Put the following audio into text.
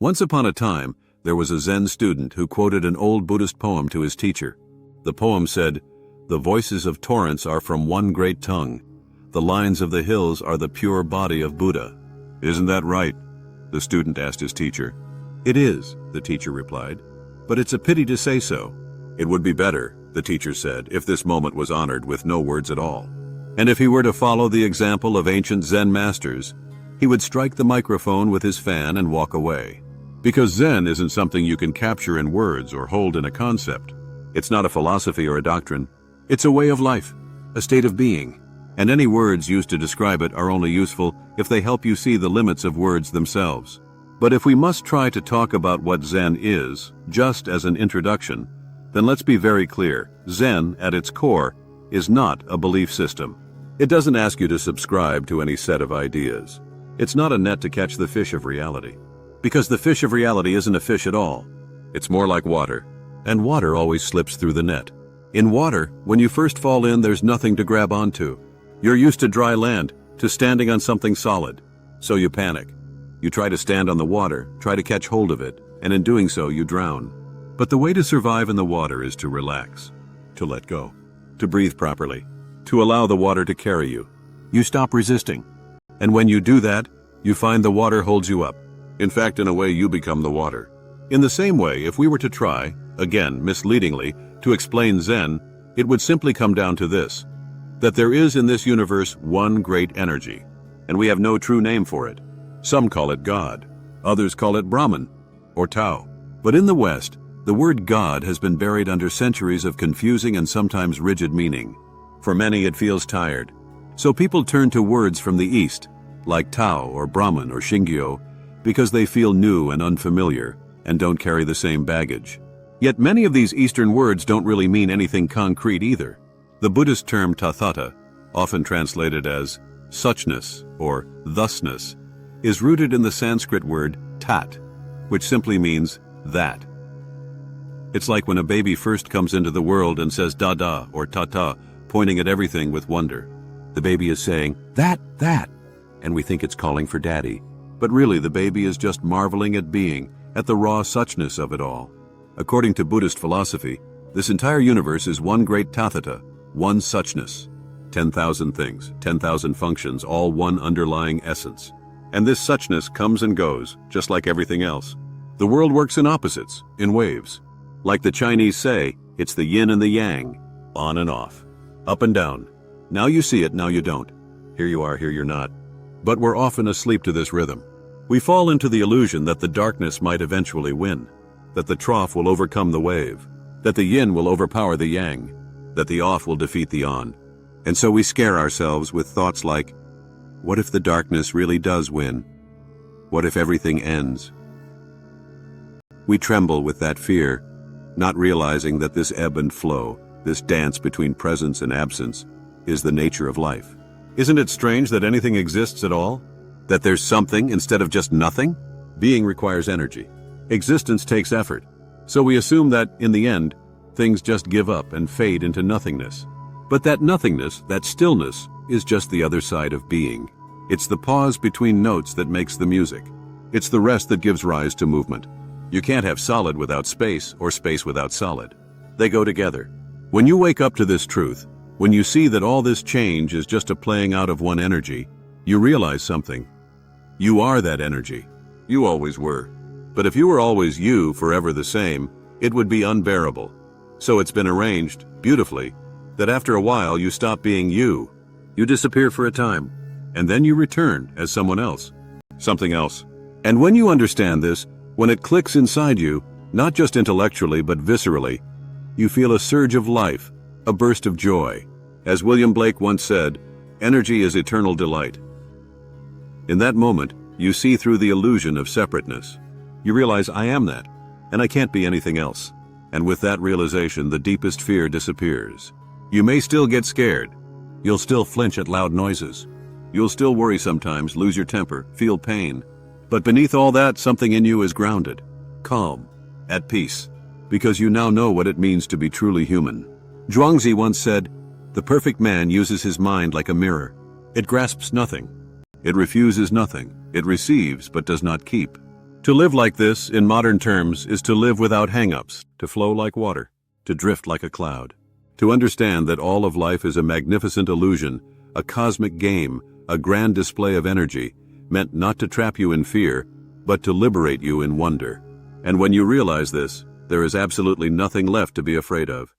Once upon a time, there was a Zen student who quoted an old Buddhist poem to his teacher. The poem said, "The voices of torrents are from one great tongue. The lines of the hills are the pure body of Buddha." "Isn't that right?" the student asked his teacher. "It is," the teacher replied, "but it's a pity to say so." "It would be better," the teacher said, "if this moment was honored with no words at all. And if he were to follow the example of ancient Zen masters, he would strike the microphone with his fan and walk away. Because Zen isn't something you can capture in words or hold in a concept. It's not a philosophy or a doctrine. It's a way of life, a state of being. And any words used to describe it are only useful if they help you see the limits of words themselves. But if we must try to talk about what Zen is, just as an introduction, then let's be very clear. Zen, at its core, is not a belief system. It doesn't ask you to subscribe to any set of ideas. It's not a net to catch the fish of reality. Because the fish of reality isn't a fish at all. It's more like water. And water always slips through the net. In water, when you first fall in, there's nothing to grab onto. You're used to dry land, to standing on something solid. So you panic. You try to stand on the water, try to catch hold of it, and in doing so, you drown. But the way to survive in the water is to relax, to let go, to breathe properly, to allow the water to carry you. You stop resisting. And when you do that, you find the water holds you up. In fact, in a way, you become the water. In the same way, if we were to try, again, misleadingly, to explain Zen, it would simply come down to this: that there is in this universe one great energy, and we have no true name for it. Some call it God, others call it Brahman, or Tao. But in the West, the word God has been buried under centuries of confusing and sometimes rigid meaning. For many, it feels tired. So people turn to words from the East, like Tao or Brahman or Shingyo, because they feel new and unfamiliar and don't carry the same baggage. Yet many of these Eastern words don't really mean anything concrete either. The Buddhist term tathata, often translated as suchness or thusness, is rooted in the Sanskrit word tat, which simply means that. It's like when a baby first comes into the world and says dada or tata, pointing at everything with wonder. The baby is saying, that, and we think it's calling for daddy. But really, the baby is just marveling at being, at the raw suchness of it all. According to Buddhist philosophy, this entire universe is one great tathata, one suchness. 10,000 things, 10,000 functions, all one underlying essence. And this suchness comes and goes, just like everything else. The world works in opposites, in waves. Like the Chinese say, it's the yin and the yang, on and off, up and down. Now you see it, now you don't. Here you are, here you're not. But we're often asleep to this rhythm. We fall into the illusion that the darkness might eventually win, that the trough will overcome the wave, that the yin will overpower the yang, that the off will defeat the on. And so we scare ourselves with thoughts like, what if the darkness really does win? What if everything ends? We tremble with that fear, not realizing that this ebb and flow, this dance between presence and absence, is the nature of life. Isn't it strange that anything exists at all? That there's something instead of just nothing? Being requires energy. Existence takes effort. So we assume that, in the end, things just give up and fade into nothingness. But that nothingness, that stillness, is just the other side of being. It's the pause between notes that makes the music. It's the rest that gives rise to movement. You can't have solid without space, or space without solid. They go together. When you wake up to this truth, when you see that all this change is just a playing out of one energy, you realize something. You are that energy. You always were. But if you were always you, forever the same, it would be unbearable. So it's been arranged, beautifully, that after a while you stop being you. You disappear for a time, and then you return as someone else, something else. And when you understand this, when it clicks inside you, not just intellectually but viscerally, you feel a surge of life, a burst of joy. As William Blake once said, energy is eternal delight. In that moment, you see through the illusion of separateness. You realize, I am that, and I can't be anything else. And with that realization, the deepest fear disappears. You may still get scared. You'll still flinch at loud noises. You'll still worry sometimes, lose your temper, feel pain. But beneath all that, something in you is grounded, calm, at peace, because you now know what it means to be truly human. Zhuangzi once said, "The perfect man uses his mind like a mirror. It grasps nothing. It refuses nothing. It receives but does not keep. To live like this, in modern terms, is to live without hang-ups, to flow like water, to drift like a cloud. To understand that all of life is a magnificent illusion, a cosmic game, a grand display of energy, meant not to trap you in fear, but to liberate you in wonder. And when you realize this, there is absolutely nothing left to be afraid of.